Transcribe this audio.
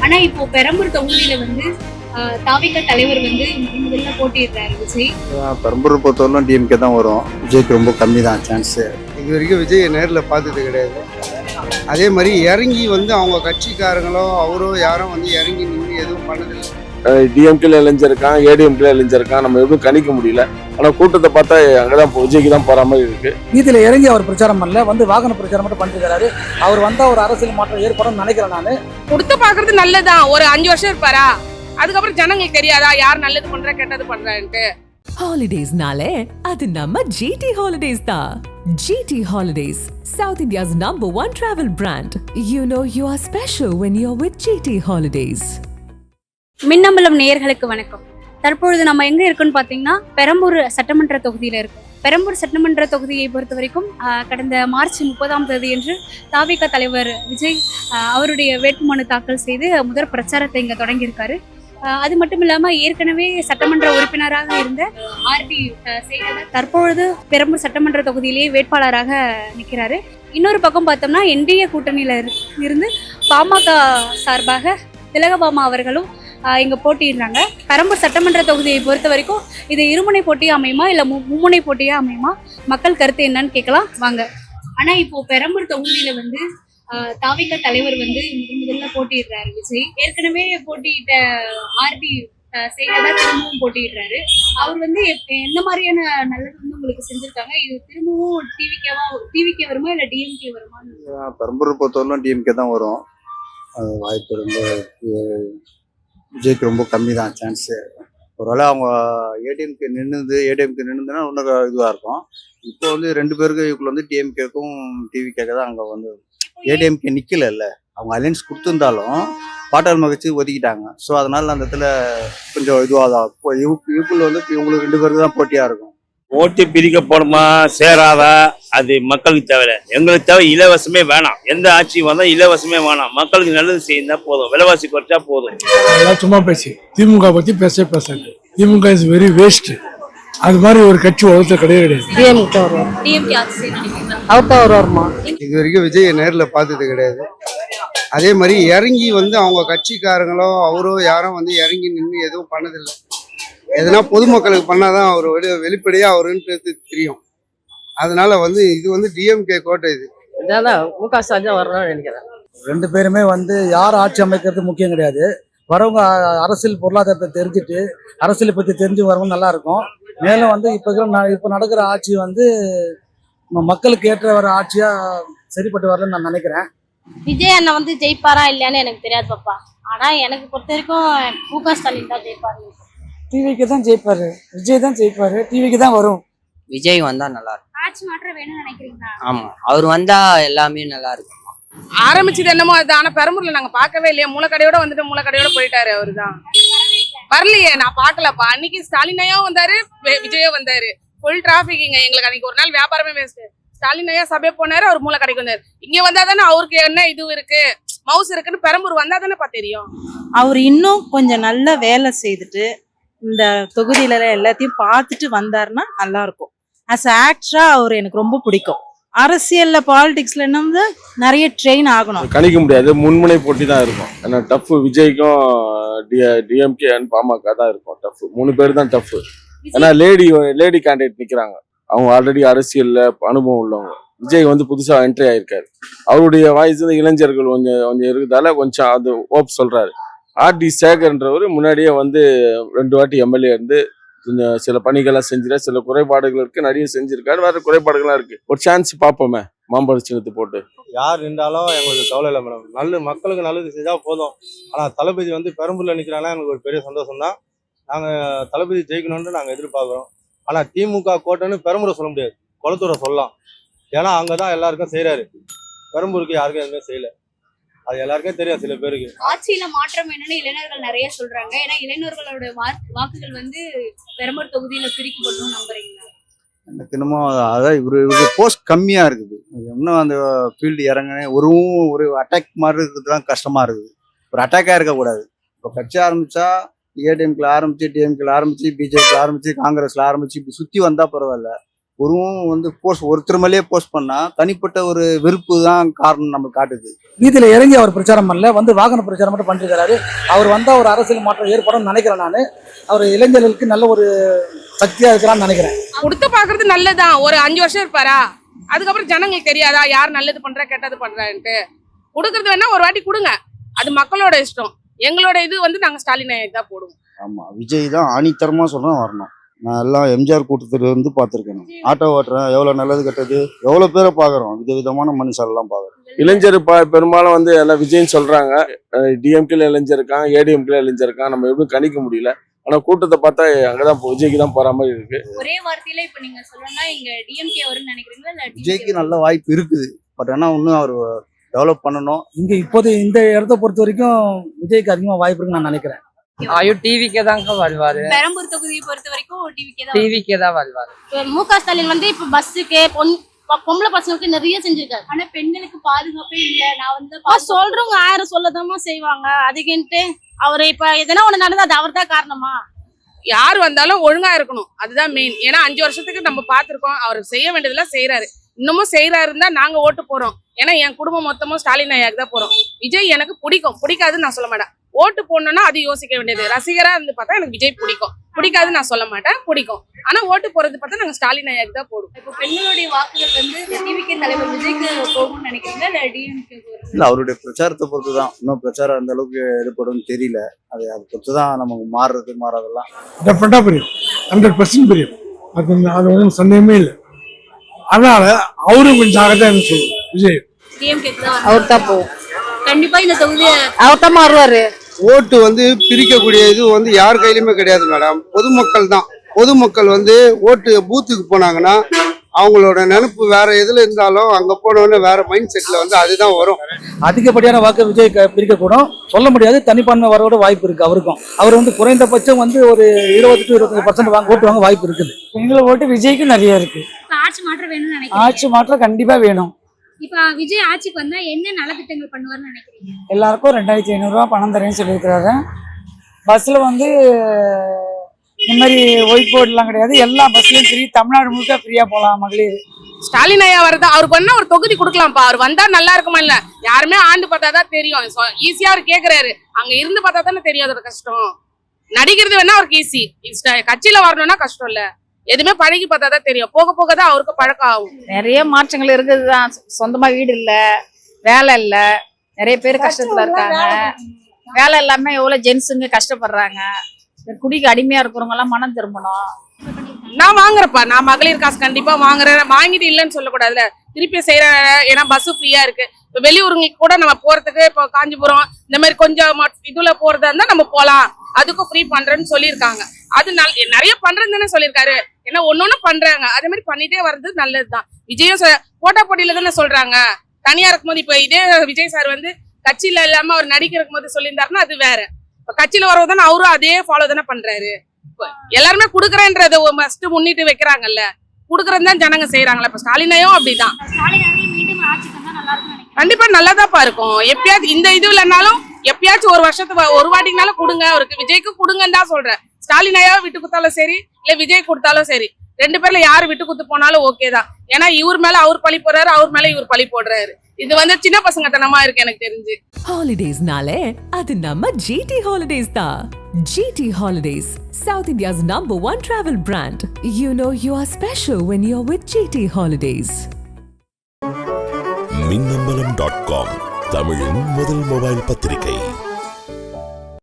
ஆனா இப்போ பெரம்பூர் தொகுதியில வந்து தாவிக தலைவர் வந்து முதல்ல போட்டியிடுறாரு விஜய். பெரம்பூர் பொறுத்தவரைக்கும் டிஎம்கே தான் வரும். விஜய்க்கு ரொம்ப கம்மி தான் சான்ஸு. இது வரைக்கும் விஜய் நேரில் பார்த்தது கிடையாது. அதே மாதிரி இறங்கி வந்து அவங்க கட்சிக்காரங்களோ அவரோ யாரும் வந்து இறங்கி நின்று எதுவும் பண்ணதில்லை. டிஎம்கேல இளைஞருக்கான், ஏடிஎம்கேல இளைஞருக்கான், நம்ம எதுவும் கணிக்க முடியல. ஆனா கூட்டத்தை பார்த்தா அங்கதான் விஜய்க்கு தான் போற மாதிரி இருக்கு. வீதியில இறங்கி அவர் பிரச்சாரம் பண்ணல, வந்து வாகன பிரச்சாரம் மட்டும் பண்ணிருக்காரு. அவர் வந்தா ஒரு அரசியல் மாற்றம் ஏற்படும் நினைக்கிறேன். நானு கொடுத்து பாக்குறது நல்லதுதான். ஒரு 5 வருஷம் இருப்பாரா, அதுக்கப்புறம் ஜனங்களுக்கு தெரியாதா யார் நல்லது பண்றா கெட்டது பண்றான்ட்டு. ஹாலிடேஸ்னாலே அது நம்ம ஜிடி ஹாலிடேஸ் தான். GT Holidays, South India's #1 travel brand. You know you are special when you're with GT Holidays. Minnambalam நேயர்களுக்கு வணக்கம். தற்பொழுது நம்ம எங்க இருக்குன்னு பாத்தீங்கன்னா பெரம்பூர் சட்டமன்ற தொகுதியில இருக்கும். பெரம்பூர் சட்டமன்ற தொகுதியை பொறுத்த வரைக்கும் கடந்த மார்ச் 30 அன்று தாவிக தலைவர் விஜய் அவருடைய வேட்புமனு தாக்கல் செய்து முதல் பிரச்சாரத்தை இங்க தொடங்கியிருக்காரு. அது மட்டும் இல்லாம ஏற்கனவே சட்டமன்ற உறுப்பினராக இருந்த ஆர்டி சேகர் தற்பொழுது பெரம்பூர் சட்டமன்ற தொகுதியிலேயே வேட்பாளராக நிற்கிறாரு. இன்னொரு பக்கம் பார்த்தோம்னா என்டிஏ கூட்டணியில இருந்து பாமக சார்பாக திலகபாமா அவர்களும் இங்க போட்டிடுறாங்க. பெரம்பூர் சட்டமன்ற தொகுதியை பொறுத்த வரைக்கும் இது இருமுனை போட்டியா அமையுமா இல்ல மும்முனை போட்டியா அமையுமா, மக்கள் கருத்து என்னன்னு கேட்கலாம் வாங்க. ஆனா இப்போ பெரம்பூர் தொகுதியில வந்து தாவிக தலைவர் வந்து முதல்ல போட்டிடுறாரு விஜய். ஏற்கனவே போட்டியிட்ட ஆர்டி சேகர் தான் திரும்பவும் போட்டிடுறாரு. அவர் வந்து எந்த மாதிரியான நல்லது வந்து உங்களுக்கு செஞ்சிருக்காங்க? இது திரும்பவும் டிவிகே வருமா இல்ல டிஎம்கே வருமா? பெரம்பூர் பொறுத்தவரைக்கும் டிஎம்கே தான் வரும். அது வாய்ப்பு ரொம்ப விஜய்க்கு ரொம்ப கம்மி தான் சான்ஸு. ஒருவேளை அவங்க ஏடிஎம்கே நின்றுதுன்னா இன்னும் இதுவாக இருக்கும். இப்போ வந்து 2 பேருக்கு இவக்குள்ள வந்து டிஎம்கேக்கும் டிவிகேக்கு தான் அங்கே வந்து ஏடிஎம்கே நிற்கல. அவங்க அலையன்ஸ் கொடுத்துருந்தாலும் பாட்டாளி மகிழ்ச்சி ஒதுக்கிட்டாங்க. ஸோ அதனால அந்த இடத்துல கொஞ்சம் இதுவாக தான் இப்போ இவக்குள்ள வந்து இவங்களுக்கு 2 பேருக்கு தான் போட்டியாக இருக்கும். ஓட்டு பிரிக்க போடுமா சேராதா அது மக்களுக்கு தேவை. எங்களுக்கு தேவை இலவசமே வேணாம். எந்த ஆட்சி வந்தா இலவசமே வேணாம். மக்களுக்கு நல்லது செய்யா போதும், விலைவாசி குறைச்சா போதும். அதெல்லாம் சும்மா பேசி திமுக பத்தி பேசாது. திமுக இஸ் வெரி வேஸ்ட். அது மாதிரி ஒரு கட்சி ஒருத்தர் கிடையாது. இது வரைக்கும் விஜய் நேரில் பார்த்தது கிடையாது. அதே மாதிரி இறங்கி வந்து அவங்க கட்சிக்காரங்களோ அவரோ யாரும் வந்து இறங்கி நின்று எதுவும் பண்ணதில்லை. எதனா பொதுமக்களுக்கு பண்ணாதான் அவர் வெளிப்படையாக அவருன்றது தெரியும். அதனால வந்து இது வந்து டிஎம்கே கோட்டை. இது முக ஸ்டாலின் வரணும்னு நினைக்கிறேன். 2 பேருமே வந்து யார் ஆட்சி அமைக்கிறது முக்கியம் கிடையாது. வரவங்க அரசியல் பொருளாதாரத்தை தெரிஞ்சுட்டு அரசியலை பற்றி தெரிஞ்சு வரவும் நல்லா இருக்கும். மேலும் வந்து இப்போ நடக்கிற ஆட்சி வந்து மக்களுக்கு ஏற்ற வர ஆட்சியா சரிப்பட்டு வரலன்னு நான் நினைக்கிறேன். விஜய் அண்ணன் வந்து ஜெயிப்பாரா இல்லையான்னு எனக்கு தெரியாது பாப்பா. ஆனா எனக்கு பொறுத்த வரைக்கும் முக ஸ்டாலின் தான் ஜெயிப்பாரு. டிவிக்கு தான் ஜெயிப்பாரு, விஜய் தான் ஜெயிப்பாரு, டிவிக்கு தான் வரும். விஜய் வந்தா நல்லா இருக்கும். ஆட்சி மாற்றம் வேணும்னு நினைக்கிறீங்களா? ஆமா, அவர் வந்தா எல்லாமே நல்லா இருக்கும். ஆரம்பிச்சது என்னமோ அதுதான். ஆனா பெரம்பூர்ல நாங்க பார்க்கவே இல்லையா. மூலக்கடையோட வந்துட்டு மூலக்கடையோட போயிட்டாரு. அவருதான் வரலையே, நான் பாக்கலப்பா. அன்னைக்கு ஸ்டாலின் ஐயா வந்தாரு, விஜயோ வந்தாரு. ஃபுல் டிராபிக்ங்க எங்களுக்கு. அன்னைக்கு ஒரு நாள் வியாபாரமே வேஸ்ட். ஸ்டாலின் ஐயா சபை போனாரு, அவர் மூலக்கடைக்கு வந்தாரு. இங்க வந்தா தானே அவருக்கு என்ன இது இருக்கு, மவுஸ் இருக்குன்னு பெரம்பூர் வந்தா தானே தெரியும். அவர் இன்னும் கொஞ்சம் நல்ல வேலை செய்துட்டு இந்த தொகுதியில எல்லாத்தையும் பார்த்துட்டு வந்தாருன்னா நல்லா இருக்கும். அஸ் ஆக்டரா அவர் எனக்கு ரொம்ப பிடிக்கும். அரசியல்ல பாலிடிக்ஸ்ல என்ன நிறைய ட்ரெயின் ஆகணும். கணிக்க முடியாது, முன்முனை போட்டி தான் இருக்கும். ஏன்னா டஃப் விஜய்க்கும் டிஎம்கே அண்ட் பாமக தான் இருக்கும். டஃப் 3 பேர் தான் டஃப். ஏன்னா லேடி கேண்டிடேட் நிக்கிறாங்க. அவங்க ஆல்ரெடி அரசியல்ல அனுபவம் உள்ளவங்க. விஜய் வந்து புதுசா என்ட்ரி ஆயிருக்காரு. அவருடைய வாய்ஸ் இளைஞர்கள் கொஞ்சம் இருக்கிறதால கொஞ்சம் அது ஓப் சொல்றாரு. ஆர்டி சேகர்ன்றவர் முன்னாடியே வந்து 2 வாட்டி எம்எல்ஏ இருந்து சில பணிகள்லாம் செஞ்சிருக்காரு. சில குறைபாடுகள் இருக்கு, நிறைய செஞ்சிருக்காரு. வேற குறைபாடுகள்லாம் இருக்கு. ஒரு சான்ஸ் பார்ப்போமே, மாம்பழ சின்னத்தை போட்டு. யார் நின்றாலும் எங்களுக்கு கவலை இல்லை மேடம். மக்களுக்கு நல்லது செஞ்சா போதும். ஆனா தளபதி வந்து பெரம்பூர்ல நிக்கிறாங்கன்னா எங்களுக்கு ஒரு பெரிய சந்தோஷம் தான். நாங்க தளபதி ஜெயிக்கணும்னு நாங்க எதிர்பார்க்கிறோம். ஆனா திமுக கோட்டைன்னு பெரம்பூரை சொல்ல முடியாது, குளத்தூரை சொல்லலாம். ஏன்னா அங்கதான் எல்லாருக்கும் செய்யறாரு. பெரம்பூருக்கு யாருக்கும் எதுவுமே செய்யல. அது எல்லாருக்கும் தெரியும். சில பேருக்கு ஆட்சியில மாற்றம் என்னன்னு இளைஞர்கள் நிறைய சொல்றாங்க. ஏன்னா இளைஞர்களோட வாக்குகள் வந்து பெரம்பூர் தொகுதியில பிரிக்கப்படும் நம்புறீங்களா? எனக்கு இன்னமும் அதான் இவருக்கு போஸ்ட் கம்மியா இருக்குது. இன்னும் அந்த ஃபீல்டு இறங்க ஒரு அட்டாக் மாதிரி இருக்கிறது தான் கஷ்டமா இருக்குது. ஒரு அட்டாக்கா இருக்கக்கூடாது. இப்போ கட்சி ஆரம்பிச்சா ஏடிஎம்கேல ஆரம்பிச்சு, டிஎம்கேல ஆரம்பிச்சு, பிஜேபியில் ஆரம்பிச்சு, காங்கிரஸ்ல ஆரம்பிச்சு இப்படி சுத்தி வந்தா பரவாயில்ல. ஒருவன் வந்து போஸ்ட் ஒருத்தர் மேலேயே போஸ்ட் பண்ணா தனிப்பட்ட ஒரு வெறுப்பு தான் காரணம் நம்மளுக்கு காட்டுது. வீதியில இறங்கி அவர் பிரச்சாரம் பண்ணல, வந்து வாகன பிரச்சாரம் மட்டும் பண்ணிருக்காரு. அவர் வந்தா ஒரு அரசியல் மாற்றம் ஏற்படும் நினைக்கிறேன். நான் அவர் இளைஞர்களுக்கு நல்ல ஒரு சக்தியா இருக்கிறான்னு நினைக்கிறேன். கொடுத்து பாக்குறது நல்லதுதான். ஒரு 5 வருஷம் இருப்பாரா, அதுக்கப்புறம் ஜனங்களுக்கு தெரியாதா யார் நல்லது பண்றா கெட்டது பண்றான்ட்டு. கொடுக்கறது வேணா ஒரு வாட்டி கொடுங்க, அது மக்களோட இஷ்டம். எங்களோட இது வந்து நாங்க ஸ்டாலின் ஐயாக்கு தான் போடுவோம். ஆமா, விஜய் தான் ஆணித்தரமா சொல்றேன் வரணும். நான் எல்லாம் எம்ஜிஆர் கூட்டத்துல இருந்து பார்த்துருக்கேன். ஆட்டோ ஓட்டுறேன், எவ்வளவு நல்லது கெட்டது எவ்வளவு பேரை பாக்குறோம், விதவிதமான மனுஷாலெல்லாம் பாக்குறோம். இளைஞர் பெரும்பாலும் வந்து எல்லாம் விஜய்ன்னு சொல்றாங்க. டிஎம்கேல இளைஞர் இருக்காங்க, ஏடிஎம்கேல இளைஞர் இருக்காங்க. நம்ம எப்படி கணிக்க முடியல. ஆனா கூட்டத்தை பார்த்தா அங்கதான் விஜய்க்கு தான் போற மாதிரி இருக்கு. ஒரே வார்த்தையில இப்ப நீங்க சொல்லணும்னா இங்க டிஎம்கே வரும்னு நினைக்கிறீங்களா இல்ல விஜய்க்கு நல்ல வாய்ப்பு இருக்குது. பட் ஆனா இன்னும் அவர் டெவலப் பண்ணணும். இங்க இப்போது இந்த இடத்த பொறுத்த வரைக்கும் விஜய்க்கு அதிகமா வாய்ப்பு இருக்குன்னு நான் நினைக்கிறேன். ஐயோ டிவிக்கே தாங்க வருவாரு. பெரம்பூர் தொகுதியை பொறுத்த வரைக்கும் டிவிக்கே தான் வருவாரு. மு.க. ஸ்டாலின் வந்து இப்ப பஸ்ஸுக்கு பொம்பளை பசங்களுக்கு நிறைய செஞ்சிருக்காரு. ஆனா பெண்களுக்கு பாதுகாப்பே இல்ல. நான் வந்து சொல்றவங்க 1000 சொல்லதாமா செய்வாங்க. அதுக்குன்ட்டு அவரு இப்ப எதனா ஒண்ணு நடந்தா அது அவர் தான் காரணமா? யார் வந்தாலும் ஒழுங்கா இருக்கணும், அதுதான் மெயின். ஏன்னா 5 வருஷத்துக்கு நம்ம பார்த்திருக்கோம், அவர் செய்ய வேண்டியதெல்லாம் செய்யறாரு. இன்னமும் செய்யறாருன்னு தான் நாங்க ஓட்டு போறோம். ஏன்னா என் குடும்பம் மொத்தமும் ஸ்டாலின் ஐயாக்கு தான் போறோம். விஜய் எனக்கு பிடிக்கும், பிடிக்காதுன்னு நான் சொல்ல மாட்டேன். ஓட்டு போடணும்னா அது யோசிக்க வேண்டியது. ரசிகரா இருந்து பார்த்தா எனக்கு விஜய் பிடிக்கும், பிடிக்காதுன்னு நான் சொல்ல மாட்டேன், பிடிக்கும். ஆனா ஓட்டு போறது பார்த்தா நாங்க ஸ்டாலின் ஐயாக்கு தான் போடுவோம். இப்போ பெண்களுடைய வாக்குகள் வந்து டிவிகே தலைவர் விஜய்க்கு போகும்னு நினைக்கிறீங்களா இல்ல டிஎம்கே போகும்? இல்ல, அவருடைய பிரச்சாரத்தை பொறுத்து தான். இன்னும் பிரச்சாரம் அந்த அளவுக்கு ஈடுபடும் தெரியல. அதை பொறுத்து தான் நமக்கு மாறாதெல்லாம் டெஃபினட்டா புரியும், 100% புரியும். அது ஒன்றும் சந்தேகமே இல்லை. அதனால அவரும் கொஞ்சம் ஜாகிரதையா சொல்லுவோம். விஜய் டிஎம்கே தான் அவர் தான் போகும். கண்டிப்பா இந்த தொகுதியை அவர் தான் மாறுவாரு. ஓட்டு வந்து பிரிக்கக்கூடிய இது வந்து யார் கையிலுமே கிடையாது மேடம். பொதுமக்கள் தான். பொதுமக்கள் வந்து ஓட்டு பூத்துக்கு போனாங்கன்னா அவங்களோட நினைப்பு வேற எதுல இருந்தாலும் அங்க போனோன்னு வேற மைண்ட் செட்ல வந்து அதுதான் வரும். அதிகப்படியான வாக்கு விஜய் பிரிக்கக்கூடும் சொல்ல முடியாது. தனிப்பான்மை வரோட வாய்ப்பு இருக்கு அவருக்கும். அவர் வந்து குறைந்தபட்சம் வந்து ஒரு 20-25% ஓட்டு வாங்க வாய்ப்பு இருக்குது. எங்களை ஓட்டு விஜய்க்கு நிறைய இருக்கு. ஆட்சி மாற்றம் வேணும்னு நினைக்கிறேன். ஆட்சி மாற்றம் கண்டிப்பா வேணும். இப்ப விஜய் ஆட்சிக்கு வந்தா என்ன நலத்திட்டங்கள் பண்ணுவார்னு நினைக்கிறீங்க? எல்லாருக்கும் 2500 ரூபா பணம் தரேன்னு சொல்லியிருக்கிறாரு. பஸ்ல வந்து இந்த மாதிரி ஒயிட் போர்ட்லாம் கிடையாது, எல்லா பஸ்லயும் ஃப்ரீ. தமிழ்நாடு முழுக்க ஃப்ரீயா போகலாம் மகளிர். ஸ்டாலின் ஐயா வருதா, அவருக்கு பண்ணா ஒரு தொகுதி கொடுக்கலாம்ப்பா. அவர் வந்தா நல்லா இருக்குமா? இல்ல யாருமே ஆண்டு பார்த்தா தான் தெரியும். ஈஸியா அவர் கேக்குறாரு, அங்க இருந்து பார்த்தா தானே தெரியும் அதோட கஷ்டம். நடிக்கிறது வேணா அவருக்கு ஈஸி, கட்சியில வரணும்னா கஷ்டம் இல்ல. எதுவுமே பழகி பார்த்தா தான் தெரியும். போக போக தான் அவருக்கு பழக்கம் ஆகும். நிறைய மாற்றங்கள் இருக்குதுதான். சொந்தமா வீடு இல்ல, வேலை இல்ல, நிறைய பேர் கஷ்டத்துல இருக்காங்க. வேலை இல்லாம எவ்வளவு ஜென்ஸுங்க கஷ்டப்படுறாங்க. குடிக்கு அடிமையா இருக்கிறவங்க எல்லாம் மனம் திரும்பணும். நான் வாங்குறப்பா, நான் மகளிர் காசு கண்டிப்பா வாங்குறேன். வாங்கிட்டு இல்லைன்னு சொல்லக்கூடாதுல, திருப்பி செய்யறேன். ஏன்னா பஸ் ஃப்ரீயா இருக்கு. இப்போ வெளியூருங்களுக்கு கூட நம்ம போறதுக்கு, இப்போ காஞ்சிபுரம் இந்த மாதிரி கொஞ்சம் இதுல போறதா இருந்தா நம்ம போலாம், அதுக்கும் ஃப்ரீ பண்றேன்னு சொல்லியிருக்காங்க. அது நிறைய பண்றதுன்னு சொல்லியிருக்காரு. ஏன்னா ஒன்னொன்னு பண்றாங்க, அதே மாதிரி பண்ணிட்டே வர்றது நல்லதுதான். விஜயும் போட்டா போட்டியில தானே சொல்றாங்க. தனியா இருக்கும்போது இப்ப இதே விஜய் சார் வந்து கட்சியில இல்லாம அவர் நடிக்க இருக்கும் போது சொல்லியிருந்தாருன்னா அது வேற. இப்ப கட்சியில வரதானே அவரும் அதே ஃபாலோ தானே பண்றாரு. எல்லாருமே குடுக்கறேன்றத மஸ்ட் முன்னிட்டு வைக்கிறாங்கல்ல, குடுக்கறது தான் ஜனங்க செய்யறாங்களா. இப்ப ஸ்டாலினையும் அப்படிதான். கண்டிப்பா நல்லாதான்ப்பா இருக்கும். எப்பயாச்சும் இந்த இது இல்லைன்னாலும் எப்பயாச்சும் ஒரு வருஷத்துக்கு ஒரு வாட்டினாலும் கொடுங்க அவருக்கு. விஜய்க்கு கொடுங்கன்னு தான் சொல்றேன். ஸ்டாலினையா விட்டு கொடுத்தாலும் சரி, இல்ல விஜய் கொடுத்தாலும் சரி, 2 பேர்ல யாரு விட்டு கொடுத்து போனாலும் ஓகே தான். ஏன்னா இவர் மேல அவர் பழி போடுறாரு, அவர் மேல இவர் பழி போடுறாரு. இது வந்து சின்ன பசங்க தனமா இருக்கு எனக்கு தெரிஞ்சு. ஹாலிடேஸ்னாலே அது நம்ம ஜிடி ஹாலிடேஸ் தான். GT Holidays, South India's #1 travel brand. You know you are special when you're with GT Holidays. மின்னம்பலம்.com தமிழின் முதல் மொபைல் பத்திரிகை.